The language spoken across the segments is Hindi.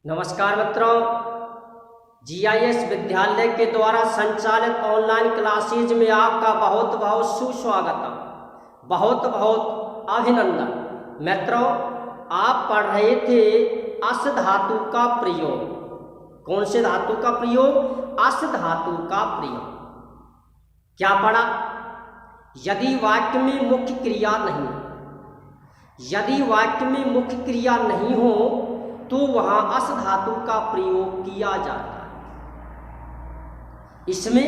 नमस्कार मित्रों, जीआईएस विद्यालय के द्वारा संचालित ऑनलाइन क्लासेज में आपका बहुत बहुत सुस्वागतम, बहुत बहुत अभिनंदन। मित्रों, आप पढ़ रहे थे अस धातु का प्रयोग। कौन से धातु का प्रयोग? अस धातु का प्रयोग। क्या पढ़ा? यदि वाक्य में मुख्य क्रिया नहीं, यदि वाक्य में मुख्य क्रिया नहीं हो तो वहां अस धातु का प्रयोग किया जाता है। इसमें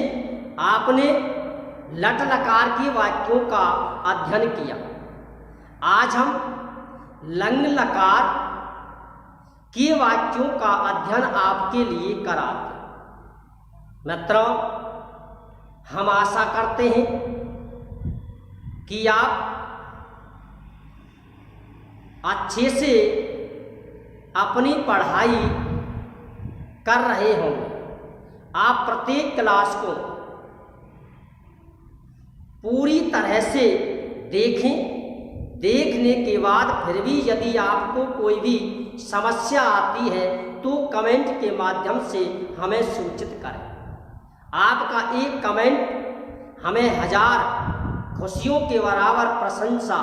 आपने लट लकार के वाक्यों का अध्ययन किया। आज हम लंग लकार के वाक्यों का अध्ययन आपके लिए कराते हैं। मित्रों, हम आशा करते हैं कि आप अच्छे से अपनी पढ़ाई कर रहे होंगे। आप प्रत्येक क्लास को पूरी तरह से देखें। देखने के बाद फिर भी यदि आपको कोई भी समस्या आती है तो कमेंट के माध्यम से हमें सूचित करें। आपका एक कमेंट हमें 1000 खुशियों के बराबर प्रशंसा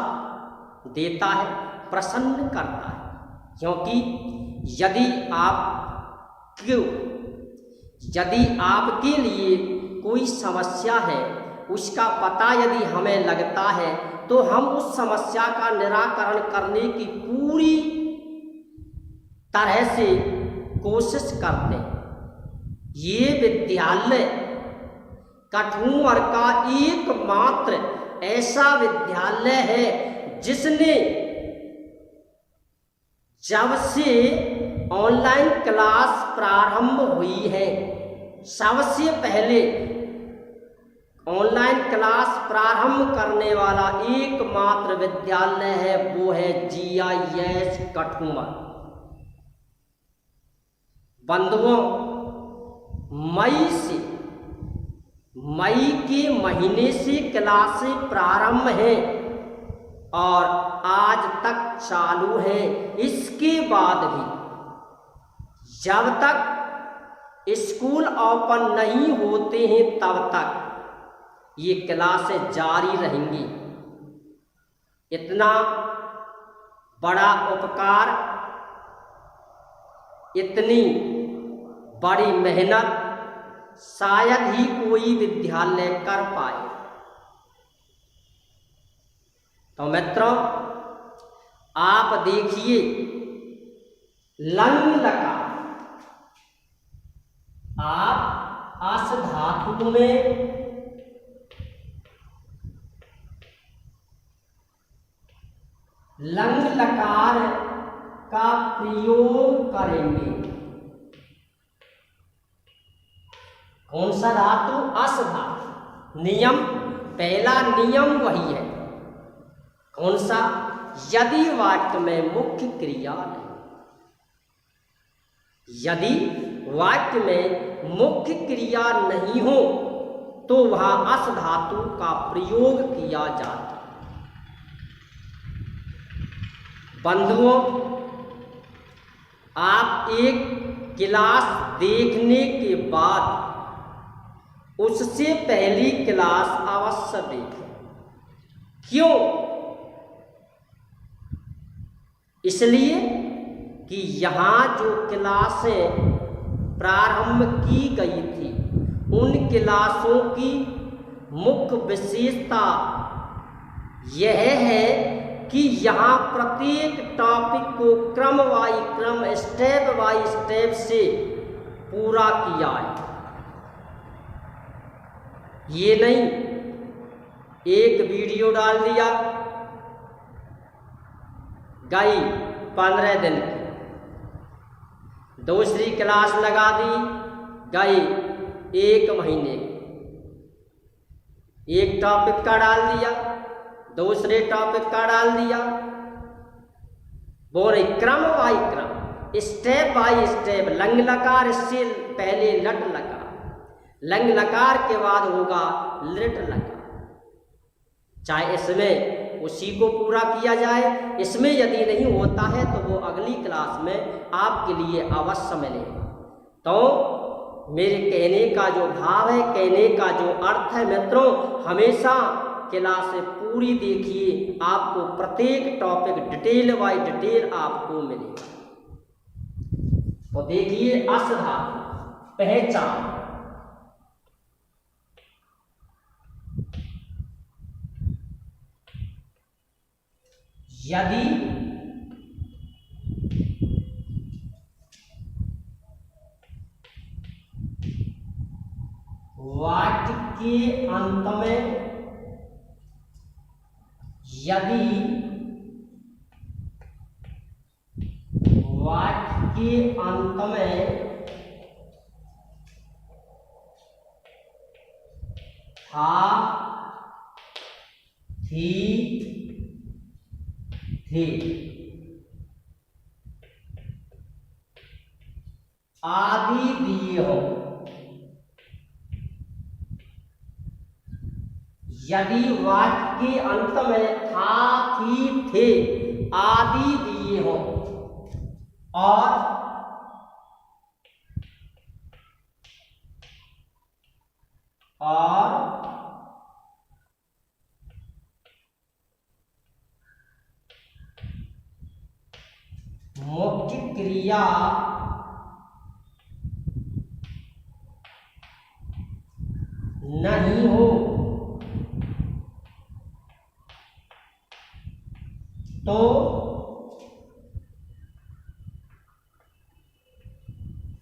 देता है, प्रसन्न करता है। क्योंकि यदि आपके लिए कोई समस्या है, उसका पता यदि हमें लगता है तो हम उस समस्या का निराकरण करने की पूरी तरह से कोशिश करते हैं। ये विद्यालय कठुमर का एकमात्र ऐसा विद्यालय है जिसने जब से ऑनलाइन क्लास प्रारंभ हुई है, सबसे पहले ऑनलाइन क्लास प्रारंभ करने वाला एकमात्र विद्यालय है, वो है जीआईएस कठुमर। बंधुओं, मई के महीने से क्लासें प्रारंभ हैं और आज तक चालू है। इसके बाद भी जब तक स्कूल ओपन नहीं होते हैं तब तक ये क्लासें जारी रहेंगी। इतना बड़ा उपकार, इतनी बड़ी मेहनत शायद ही कोई विद्यालय कर पाए। तो मित्रों, आप देखिए लंग लकार। आप अस धातु में लंग लकार का प्रयोग करेंगे। कौन सा धातु? अस धातु। नियम, पहला नियम वही है। कौन सा? यदि वाक्य में मुख्य क्रिया नहीं, यदि वाक्य में मुख्य क्रिया नहीं हो तो वहां अस धातु का प्रयोग किया जाता है। बंधुओं, आप एक क्लास देखने के बाद उससे पहली क्लास अवश्य देखें। क्यों? इसलिए कि यहाँ जो क्लासें प्रारंभ की गई थी उन क्लासों की मुख्य विशेषता यह है कि यहाँ प्रत्येक टॉपिक को क्रम बाई क्रम, स्टेप बाई स्टेप से पूरा किया है। ये नहीं एक वीडियो डाल दिया, गई 15 दिन की, दूसरी क्लास लगा दी, गई 1 महीने, एक टॉपिक का डाल दिया, दूसरे टॉपिक का डाल दिया। वो नहीं, क्रम बाई क्रम, स्टेप बाई स्टेप। लंग लकार इससे पहले लट लकार, लंग लकार के बाद होगा लिट लकार। चाहे इसमें उसी को पूरा किया जाए। इसमें यदि नहीं होता है तो वो अगली क्लास में आपके लिए अवश्य मिलेगा। तो मेरे कहने का जो भाव है, कहने का जो अर्थ है मित्रों, हमेशा क्लास पूरी देखिए, आपको प्रत्येक टॉपिक डिटेल बाय डिटेल आपको मिलेगा। तो देखिए अस धातु पहचान। यदि वाक्य के अंत में, यदि वाक्य के अंत में था, थी, थे आदि दिए हो, यदि वाक्य के अंत में था, थी, थे आदि दिए हो और मुख्य क्रिया नहीं हो तो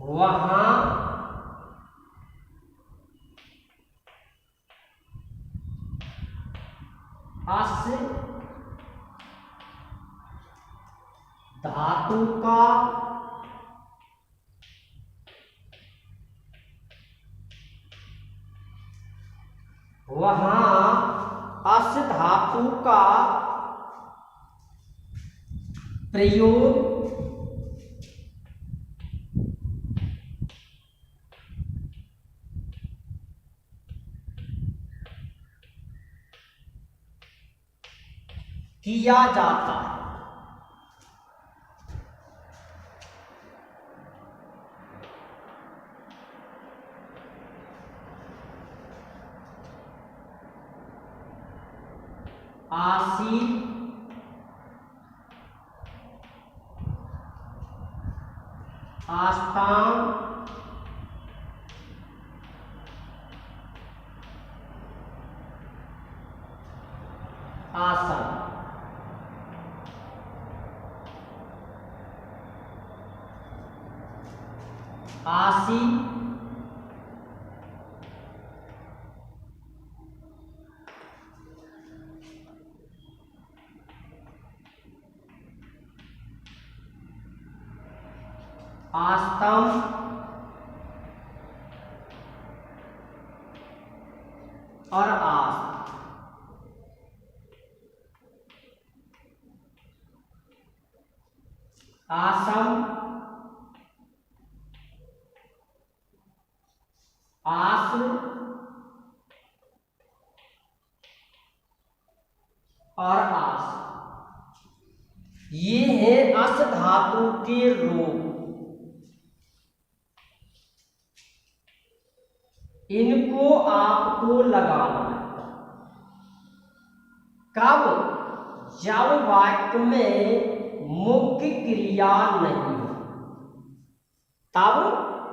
वहां अस धातु का प्रयोग किया जाता है। आसी, आस्थान, आसन, आसी, आस्तम, और आस, आसम, आस और आस, ये है अस धातु के रूप। इनको आपको लगाना है कब? जब वाक्य में मुख्य क्रिया नहीं हो, तब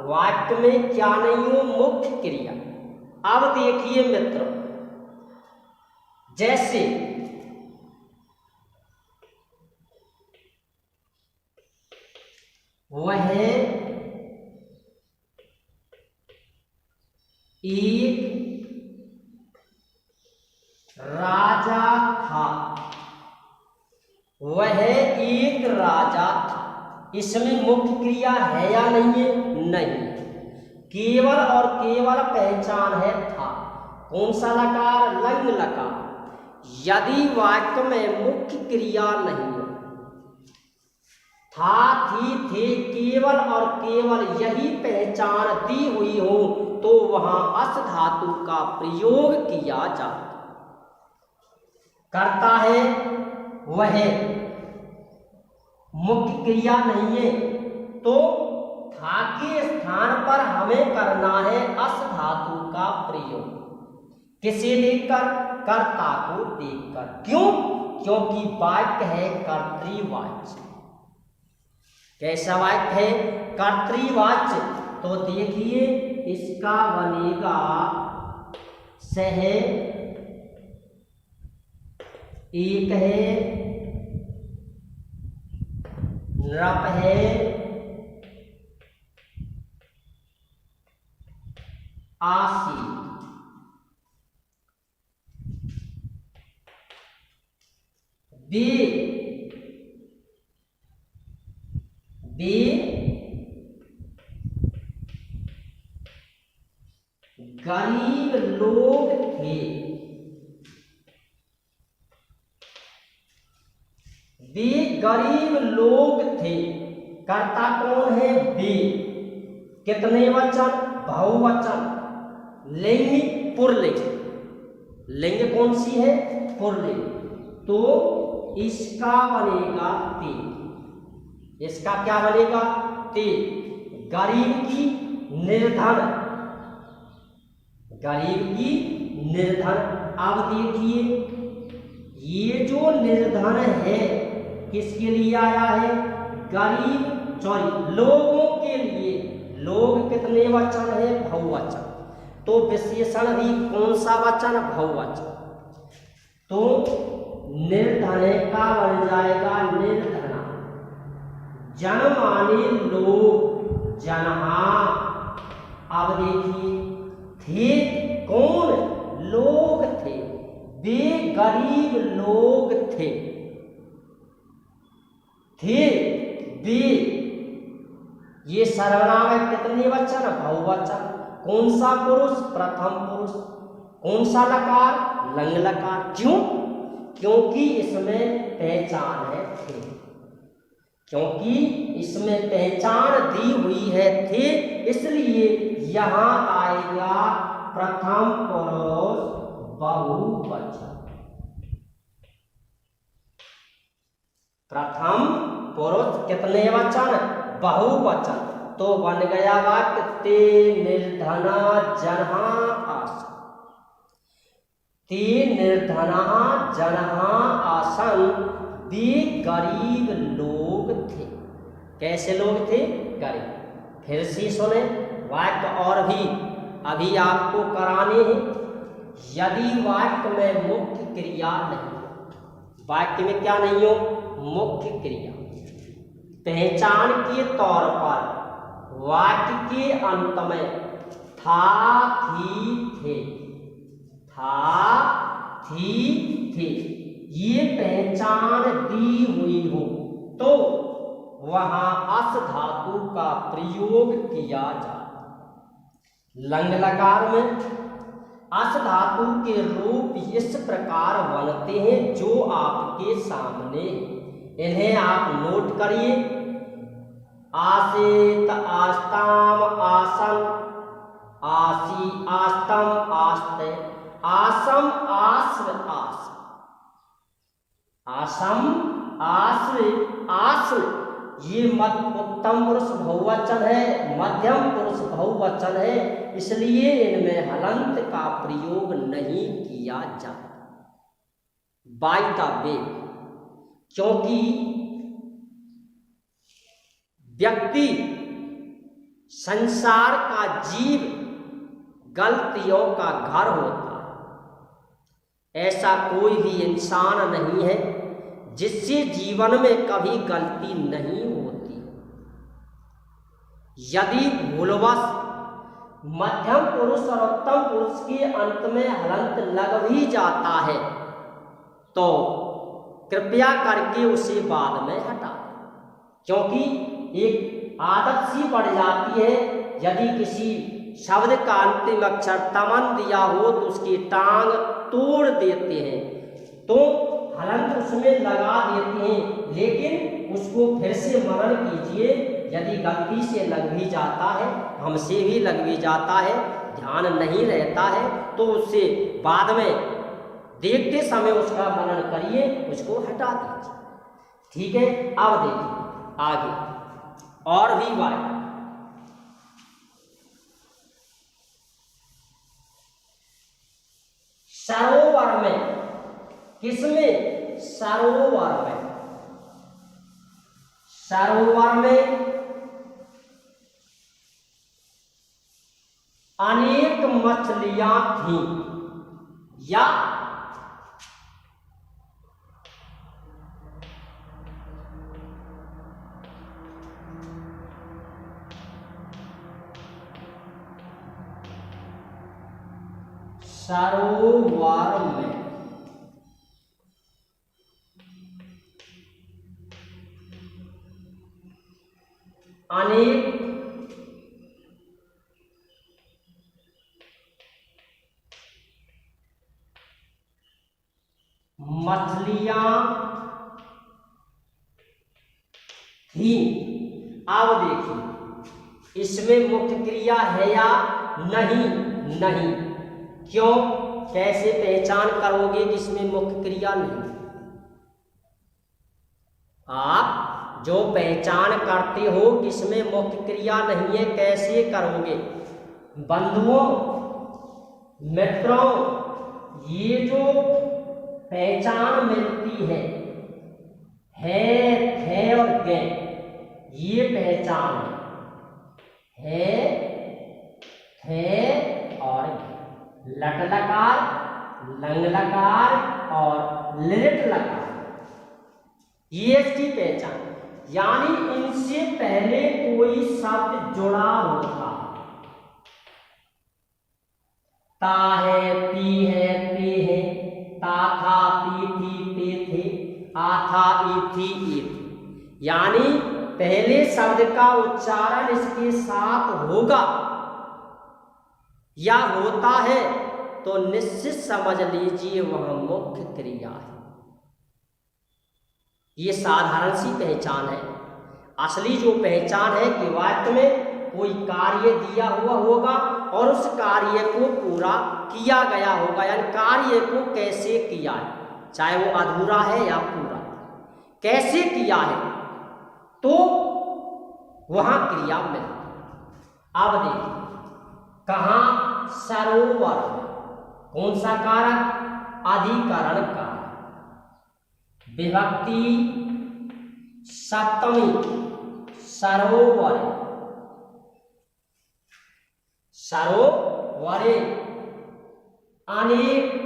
वाक्य में क्या नहीं हो? मुख्य क्रिया। अब देखिए मित्र, जैसे वह एक राजा था, वह एक राजा था। इसमें मुख्य क्रिया है या नहीं है? नहीं, केवल और केवल पहचान है था। कौन सा लकार? लंग लकार। यदि वाक्य में मुख्य क्रिया नहीं है, था, थी, थे, केवल और केवल यही पहचान दी हुई हो, तो वहां अस धातु का प्रयोग किया जाता। करता है वह मुख्य क्रिया नहीं है, तो था के स्थान पर हमें करना है अस धातु का प्रयोग। किसे देखकर? कर्ता को देखकर। क्यों? क्योंकि वाक्य है कर्तृवाच्य। कैसा वाक्य है? कर्तृवाच्य। तो देखिए इसका बनेगा सह एक है, नृप है, आसी। बे गरीब लोग थे। वे गरीब लोग थे। कर्ता कौन है? वे। कितने वचन? बहुवचन। लिंग पुल्लिंग। लिंग कौन सी है? पुल्लिंग। तो इसका बनेगा ते। इसका क्या बनेगा? ते। गरीब की निर्धन, गरीब की निर्धन। अब देखिए ये जो निर्धन है किसके लिए आया है? गरीब, सॉरी, लोगों के लिए। लोग कितने वचन है? बहुवचन। तो विशेषण भी कौन सा वचन? बहुवचन। तो निर्धन का बन जाएगा निर्धना। जन माने लोग, जनहा। अब देखिए थे कौन? लोग थे। वे गरीब लोग थे। वे ये सर्वनाम है, कितने वचन? बहुवचन। कौन सा पुरुष? प्रथम पुरुष। कौन सा लकार? लंग लकार। क्यों? क्योंकि इसमें पहचान है थे। क्योंकि इसमें पहचान दी हुई है थे, इसलिए यहां आएगा प्रथम पुरुष बहुवचन। प्रथम पुरुष कितने वचन? बहुवचन। तो बन गया वाक्य ते निर्धना जनहा आसन। ते निर्धना जनहा आसन। वे गरीब लोग थे। कैसे लोग थे? गरीब। फिर से सुने वाक्य और भी अभी आपको कराने हैं। यदि वाक्य में मुख्य क्रिया नहीं, वाक्य में क्या नहीं हो? मुख्य क्रिया, पहचान के तौर पर वाक्य के अंत में था, थी, थे, था, थी, थे, ये पहचान दी हुई हो तो वहां अस धातु का प्रयोग किया जाता। लंग लकार में अस धातु के रूप इस प्रकार बनते हैं जो आपके सामने। इन्हें आप नोट करिए। आसेत, आस्ताम, आसन, आसी, आस्तम, आस्ते, आसम, आश्र, आस, आसम, आश्र, आश्र। ये उत्तम पुरुष बहुवचन है, मध्यम पुरुष बहुवचन है, इसलिए इनमें हलंत का प्रयोग नहीं किया जाता। बाय द वे, क्योंकि व्यक्ति, संसार का जीव गलतियों का घर होता है। ऐसा कोई भी इंसान नहीं है जिससे जीवन में कभी गलती नहीं होती। यदि भूलवश मध्यम पुरुष और उत्तम पुरुष के अंत में हलंत लग भी जाता है तो कृपया करके उसे बाद में हटा दें, क्योंकि एक आदत सी पड़ जाती है। यदि किसी शब्द का अंतिम अक्षर तमन दिया हो तो उसकी टांग तोड़ देते हैं, तो हलंत उसमें लगा देते हैं, लेकिन उसको फिर से मनन कीजिए। यदि गलती से लग भी जाता है, हमसे भी लग भी जाता है, ध्यान नहीं रहता है, तो उससे बाद में देखते समय उसका वर्णन करिए, उसको हटा दीजिए। ठीक है, अब देखिए आगे और भी वाक्य। सरोवर में, किसमें? सरोवर में। सरोवर में अनेक मछलियां थीं, या सरोवर में अनेक मछलियां थी। अब देखिए इसमें मुख्य क्रिया है या नहीं? नहीं। क्यों? कैसे पहचान करोगे कि इसमें मुख्य क्रिया नहीं? आप जो पहचान करते हो कि इसमें मुख्य क्रिया नहीं है, कैसे करोगे? बंधुओं, मित्रों, ये जो पहचान मिलती है थे और गे, ये पहचान है थे और लट लकार, लंग लकार और लिट लकार, ये इसकी पहचान। यानी इनसे पहले कोई शब्द जुड़ा होता, ता है, ती है, ते है, ता था, ती थी, ते थे, आ था, ई थी, ई थी। यानी पहले शब्द का उच्चारण इसके साथ होगा या होता है तो निश्चित समझ लीजिए वह मुख्य क्रिया है। ये साधारण सी पहचान है। असली जो पहचान है कि वाक्य में कोई कार्य दिया हुआ होगा और उस कार्य को पूरा किया गया होगा, यानी कार्य को कैसे किया है, चाहे वो अधूरा है या पूरा, कैसे किया है, तो वहां क्रिया मिलती। अब देखिए कहां? सरोवर। कौन सा कारक? अधिकरण का। विभक्ति सप्तमी, सरोवर, सरोवरे, अनेक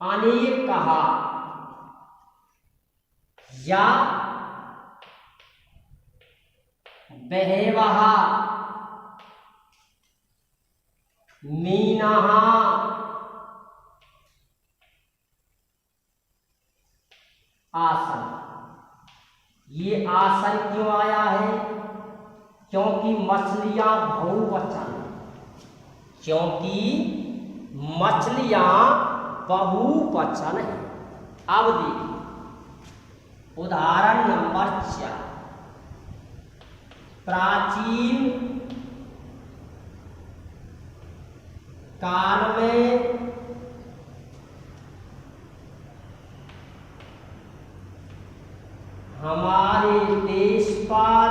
अनेक कहा, या बहवहा, मीनहा, आसन। ये आसन क्यों आया है? क्योंकि मछलियां बहुवचन, क्योंकि मछलियां बहुवचन है। अब देखिए उदाहरण नंबर 4। प्राचीन काल में हमारे देश पर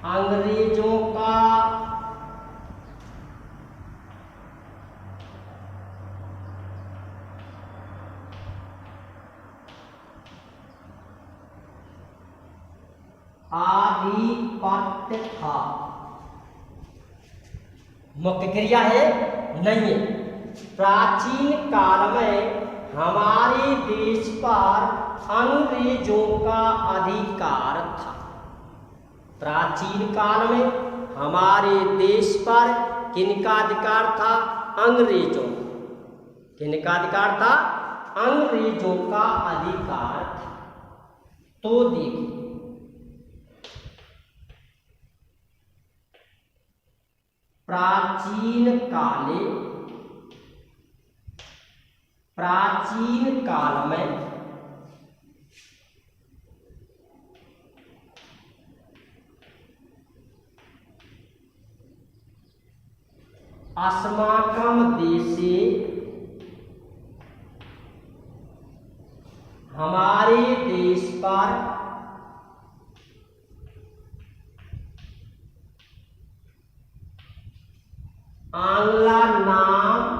अंग्रेजों का आधिपत्य था। मुख्य क्रिया है? नहीं है। प्राचीन काल में हमारे देश पर अंग्रेजों का अधिकार था। प्राचीन काल में हमारे देश पर किनका अधिकार था? अंग्रेजों। किनका अधिकार था? अंग्रेजों का अधिकार था। तो देखिए प्राचीन काल में अस्माकं देशे, हमारे देश पर, आंग्ला नाम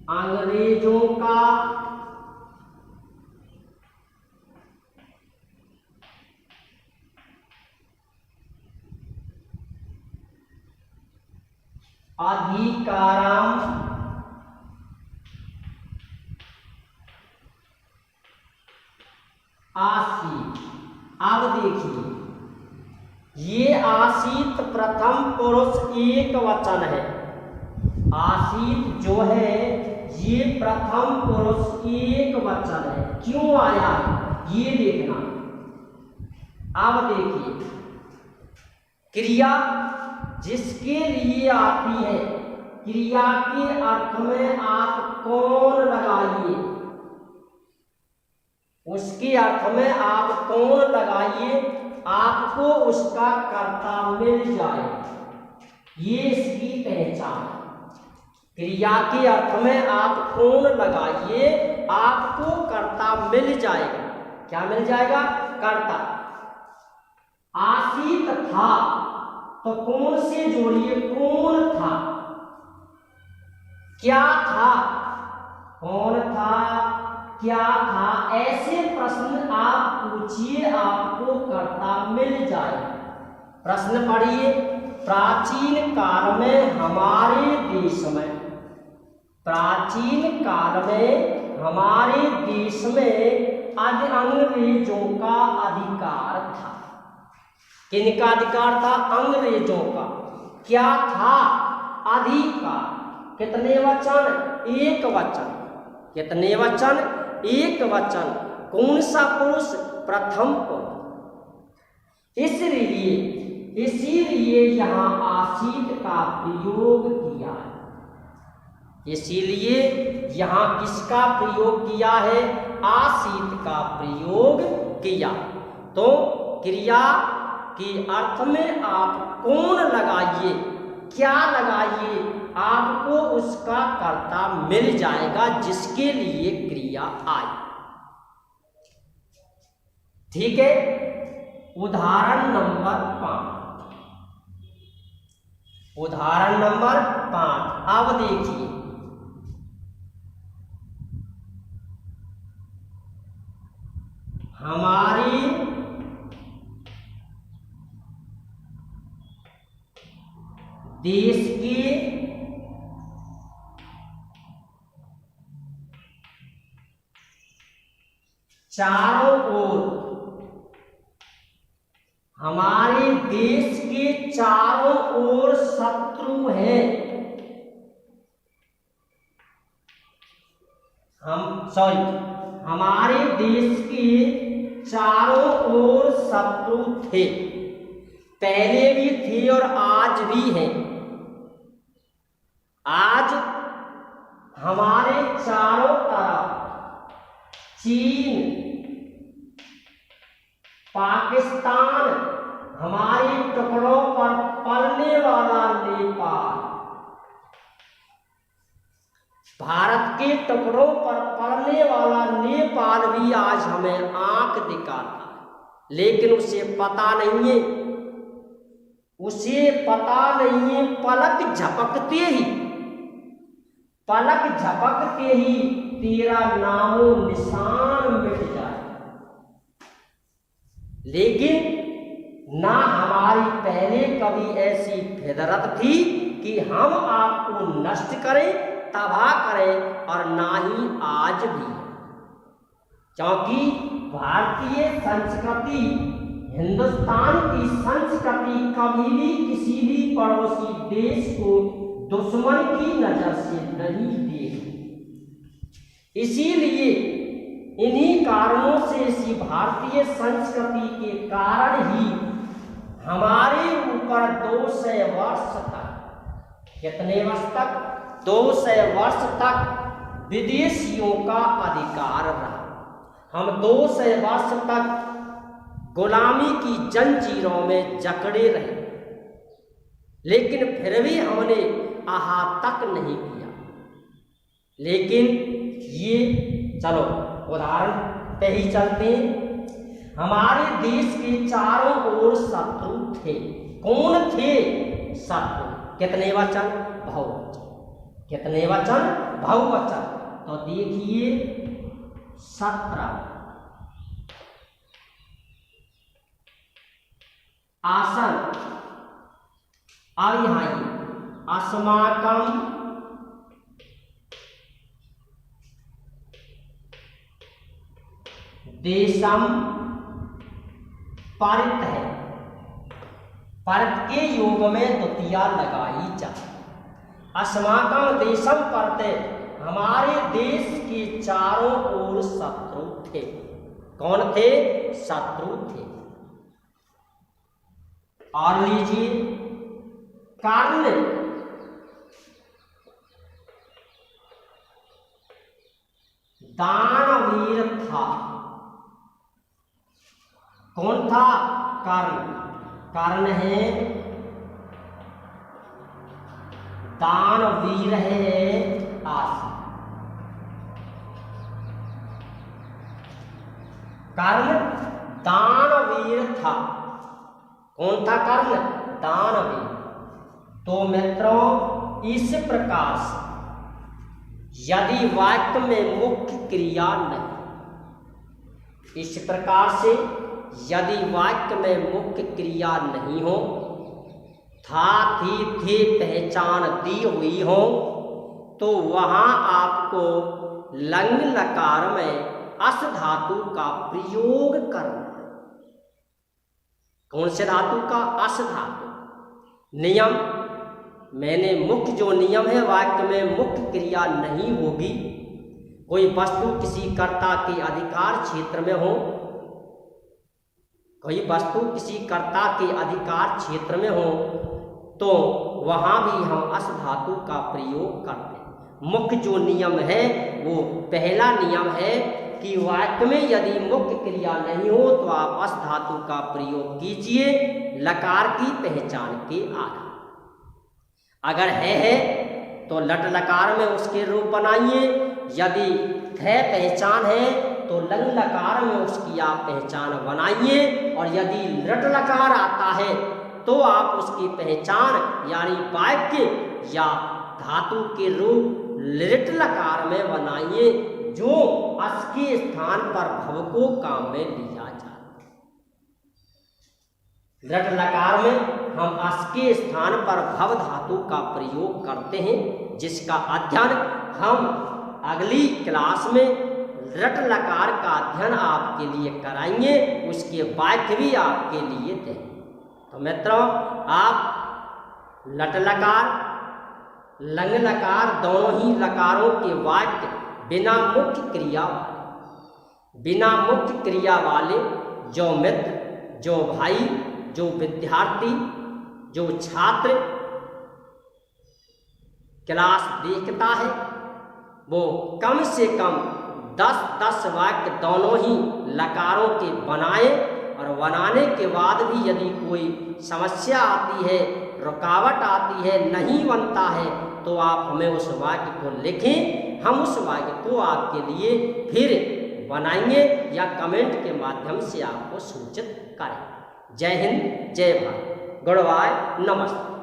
अंग्रेजों का अधिकारम आसीत। अब देखिए, ये आसीत प्रथम पुरुष एक वचन है। आसीत जो है ये प्रथम पुरुष एक वचन है। क्यों आया है ये देखना। अब देखिए, क्रिया जिसके लिए आती है, क्रिया के अर्थ में आप कौन लगाइए, उसके अर्थ में आप कौन लगाइए, आपको उसका कर्ता मिल जाए। ये इसकी पहचान। क्रिया के अर्थ में आप कौन लगाइए, आपको कर्ता मिल जाएगा। क्या मिल जाएगा? कर्ता। आसीत था तो कौन से जोड़िए, कौन था, क्या था, कौन था, क्या था, ऐसे प्रश्न आप पूछिए, आपको कर्ता मिल जाए। प्रश्न पढ़िए। प्राचीन काल में हमारे देश में, प्राचीन काल में हमारे देश में अंग्रेजों का अधिकार था। किनका अधिकार था? अंग्रेजों का। क्या था? अधिकार। कितने वचन? एक वचन। कितने वचन? एक वचन। कौन सा पुरुष? प्रथम पुरुष। इसीलिए यहाँ आसीत का प्रयोग किया है। इसीलिए यहाँ किसका प्रयोग किया है? आसीत का प्रयोग किया। तो क्रिया के अर्थ में आप कौन लगाइए, क्या लगाइए, आपको उसका कर्ता मिल जाएगा जिसके लिए क्रिया आई। ठीक है। उदाहरण नंबर 5। उदाहरण नंबर 5। अब देखिए, हमारी देश के चारों ओर, हमारे देश के चारों ओर शत्रु हैं। हमारे देश के चारों ओर शत्रु थे। पहले भी थे और आज भी हैं। आज हमारे चारों तरफ चीन, पाकिस्तान, हमारे टुकड़ों पर पलने वाला नेपाल, भारत के टुकड़ों पर पड़ने वाला नेपाल भी आज हमें आंख दिखाता है, लेकिन उसे पता नहीं है, उसे पता नहीं है पलक झपकते ही तेरा नामो निशान मिट जाए। लेकिन ना हमारी पहले कभी ऐसी फितरत थी कि हम आपको नष्ट करें, तबाह करें, और ना ही आज भी, क्योंकि भारतीय संस्कृति, हिंदुस्तान की संस्कृति कभी भी किसी भी पड़ोसी देश को दुश्मन की नजर से नहीं देखी। इसीलिए इन्हीं कारणों से, इसी भारतीय संस्कृति के कारण ही हमारे ऊपर 200 वर्ष तक, कितने वर्ष तक? 200 वर्ष तक विदेशियों का अधिकार रहा। हम 200 वर्ष तक गुलामी की जंजीरों में जकड़े रहे। लेकिन फिर भी हमने आहा तक नहीं किया। लेकिन ये चलो उदाहरण पे ही चलते हैं। हमारे देश के चारों ओर शत्रु थे। कौन थे शत्रु? कितने वचन? बहुवचन। कितने वचन? बहुवचन। तो देखिए 17। आसन, अब यहाँ ये अस्माकम देशम पारित है। परत के योग में द्वितीया लगाई जाए। अस्माकम देशम परते, हमारे देश के चारों ओर शत्रु थे। कौन थे? शत्रु थे। और लीजिए कारण, दानवीर था। कौन था? कर्ण। कर्ण है, दानवीर है आसन। कर्ण दानवीर था। कौन था कर्ण? दानवीर। तो मित्रों इस प्रकार से यदि वाक्य में मुख्य क्रिया नहीं, इस प्रकार से यदि वाक्य में मुख्य क्रिया नहीं हो, था, थी, थे पहचान दी हुई हो, तो वहां आपको लंग लकार में अस धातु का प्रयोग करना है। कौन से धातु का? अस धातु। नियम, मैंने मुख्य जो नियम है, वाक्य में मुख्य क्रिया नहीं होगी। कोई वस्तु किसी कर्ता के अधिकार क्षेत्र में हो, कोई वस्तु किसी कर्ता के अधिकार क्षेत्र में हो, तो वहां भी हम अस धातु का प्रयोग करते हैं। मुख्य जो नियम है वो पहला नियम है कि वाक्य में यदि मुख्य क्रिया नहीं हो तो आप अस धातु का प्रयोग कीजिए लकार की पहचान के आधार। अगर है तो लट लकार में उसके रूप बनाइए। यदि है पहचान है तो लंग लकार में उसकी आप पहचान बनाइए। और यदि लट लकार आता है तो आप उसकी पहचान यानी वाक्य या धातु के रूप लिट लकार में बनाइए, जो अस के स्थान पर भव को काम में लिया जाए। लट लकार में हम अस के स्थान पर भव धातु का प्रयोग करते हैं, जिसका अध्ययन हम अगली क्लास में लट लकार का अध्ययन आपके लिए कराएंगे, उसके वाक्य भी आपके लिए देंगे। तो मित्रों, आप लट लकार लंग लकार दोनों ही लकारों के वाक्य बिना मुख्य क्रिया वाले जो मित्र, जो भाई, जो विद्यार्थी, जो छात्र क्लास देखता है, वो कम से कम 10 वाक्य दोनों ही लकारों के बनाए। और बनाने के बाद भी यदि कोई समस्या आती है, रुकावट आती है, नहीं बनता है, तो आप हमें उस वाक्य को लिखें। हम उस वाक्य को आपके लिए फिर बनाएंगे या कमेंट के माध्यम से आपको सूचित करें। जय हिंद, जय भारत, गुड बाय, नमस्ते।